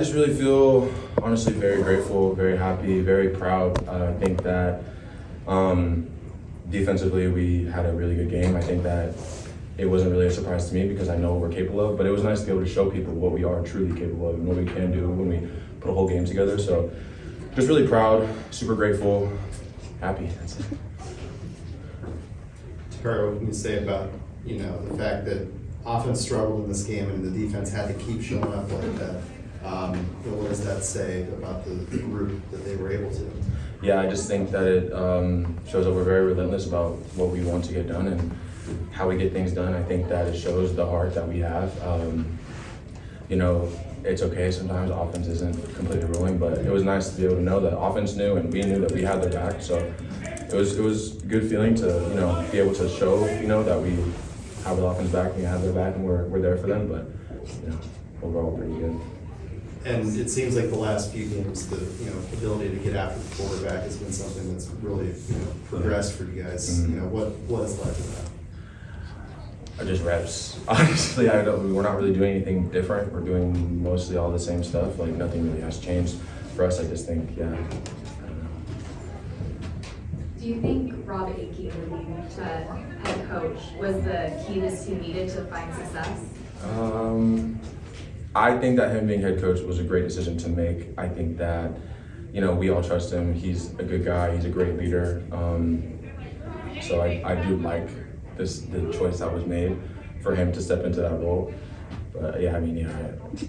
just really feel honestly very grateful, very happy, very proud. I think that defensively we had a really good game. I think that it wasn't really a surprise to me because I know what we're capable of, but it was nice to be able to show people what we are truly capable of and what we can do when we put a whole game together. So just really proud, super grateful, happy. That's it. Takari, what can you say about, the fact that offense struggled in this game and the defense had to keep showing up like that? What does that say about the group that they were able to? Yeah, I just think that it shows that we're very relentless about what we want to get done and how we get things done. I think that it shows the heart that we have. It's okay sometimes offense isn't completely ruling, but it was nice to be able to know that offense knew and we knew that we had their back. So it was a good feeling to be able to show that we have the offense back and we have their back and we're there for them. But overall pretty good. And it seems like the last few games, the ability to get after the quarterback has been something that's really progressed for you guys. Mm-hmm. What has led to that? Just reps. Honestly, we're not really doing anything different. We're doing mostly all the same stuff. Like nothing really has changed for us. I just think, I don't know. Do you think Rob Akey moving to head coach was the key this team needed to find success? I think that him being head coach was a great decision to make. I think that, we all trust him. He's a good guy. He's a great leader. So I do like the choice that was made for him to step into that role. But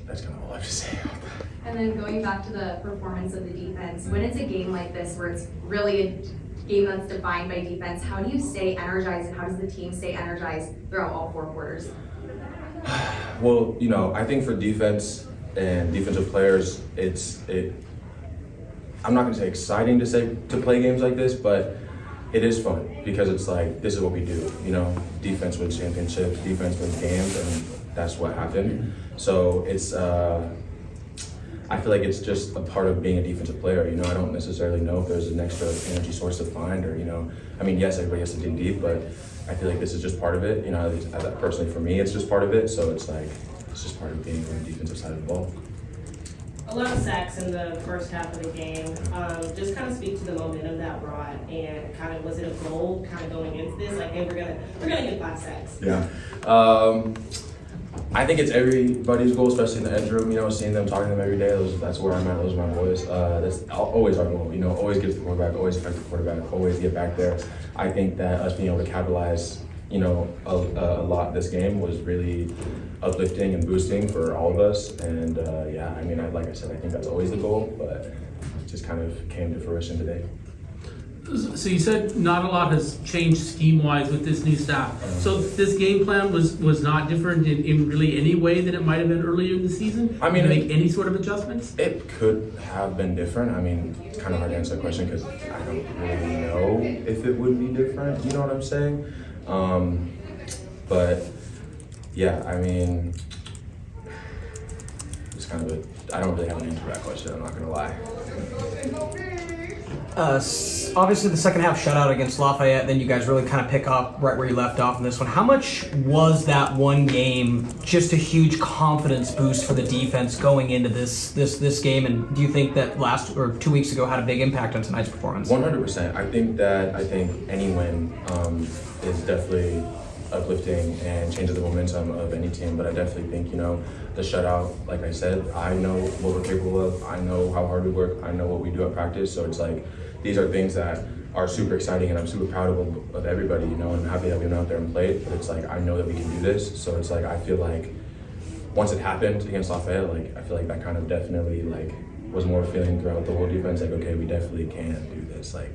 that's kind of all I have to say about that. And then going back to the performance of the defense, when it's a game like this where it's really a game that's defined by defense, how do you stay energized and how does the team stay energized throughout all four quarters? Well, I think for defense and defensive players, I'm not going to say exciting to play games like this, but it is fun because it's like, this is what we do, defense wins championships, defense wins games, and that's what happened. So it's, I feel like it's just a part of being a defensive player. I don't necessarily know if there's an extra energy source to find or, yes, everybody has to dig deep, but I feel like this is just part of it. At least personally for me, it's just part of it. So it's like, it's just part of being on the defensive side of the ball. A lot of sacks in the first half of the game. Just kind of speak to the momentum that brought, and kind of was it a goal kind of going into this? Like, hey, we're gonna get 5 sacks. Yeah. I think it's everybody's goal, especially in the edge room. Seeing them, talking to them every day. That's where I'm at. Those are my boys. That's always our goal. Always get to the quarterback. Always affect the quarterback. Always get back there. I think that us being able to capitalize, a lot this game was really uplifting and boosting for all of us. And like I said, I think that's always the goal, but it just kind of came to fruition today. So you said not a lot has changed scheme-wise with this new staff. So this game plan was not different in really any way than it might have been earlier in the season? I mean, to make any sort of adjustments? It could have been different. It's kind of hard to answer the question because I don't really know if it would be different. You know what I'm saying? But yeah, it's kind of I don't really have an answer to that question. I'm not gonna lie. Obviously the second half shutout against Lafayette, then you guys really kind of pick up right where you left off in this one. How much was that one game just a huge confidence boost for the defense going into this game? And do you think that 2 weeks ago had a big impact on tonight's performance? 100%. I think any win is definitely uplifting and changes the momentum of any team. But I definitely think, the shutout, like I said, I know what we're capable of. I know how hard we work. I know what we do at practice. So it's like, these are things that are super exciting and I'm super proud of everybody, and I'm happy that we went out there and played. But it's like, I know that we can do this. So it's like, I feel like once it happened against Lafayette, I feel like that kind of definitely was more feeling throughout the whole defense. Like, okay, we definitely can do this. Like,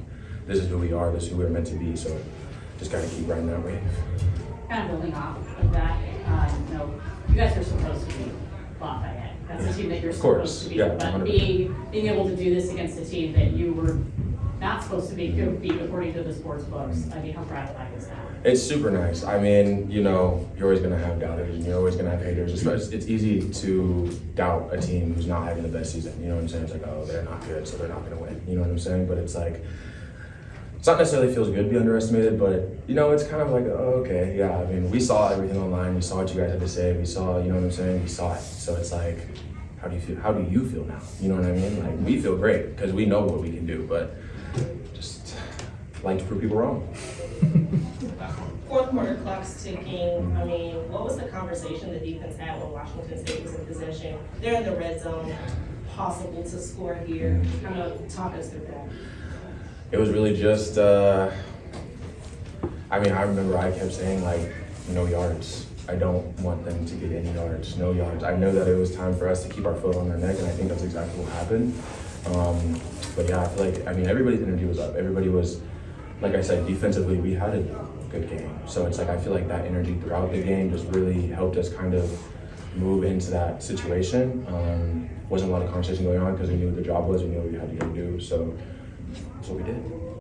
this is who we are. This is who we're meant to be. So just gotta keep riding that wave. Kind of building off of that, you guys are supposed to be Lafayette. That's the team that you're supposed to be. Yeah, but being able to do this against a team that you were not supposed to be according to the sports books, how gratifying is that? It's super nice. You're always gonna have doubters and you're always gonna have haters. It's easy to doubt a team who's not having the best season. You know what I'm saying? It's like, oh, they're not good, so they're not gonna win. You know what I'm saying? But it's like, it's not necessarily feels good to be underestimated, but it's kind of like, oh, okay, yeah. We saw everything online. We saw what you guys had to say. We saw, you know what I'm saying? We saw it. So it's like, how do you feel? How do you feel now? You know what I mean? Like, we feel great because we know what we can do, but just like to prove people wrong. Fourth quarter clock's ticking. I mean, what was the conversation the defense had when Washington State was in possession? They're in the red zone, possible to score here. Kind of talk us through that. It was really just, I mean, I remember I kept saying, like, no yards. I don't want them to get any yards, no yards. I know that it was time for us to keep our foot on their neck, and I think that's exactly what happened. But yeah, I feel like, I mean, everybody's energy was up. Everybody was, like I said, defensively, we had a good game. So it's like, I feel like that energy throughout the game just really helped us kind of move into that situation. Wasn't a lot of conversation going on because we knew what the job was, we knew what we had to go do. So that's what we did.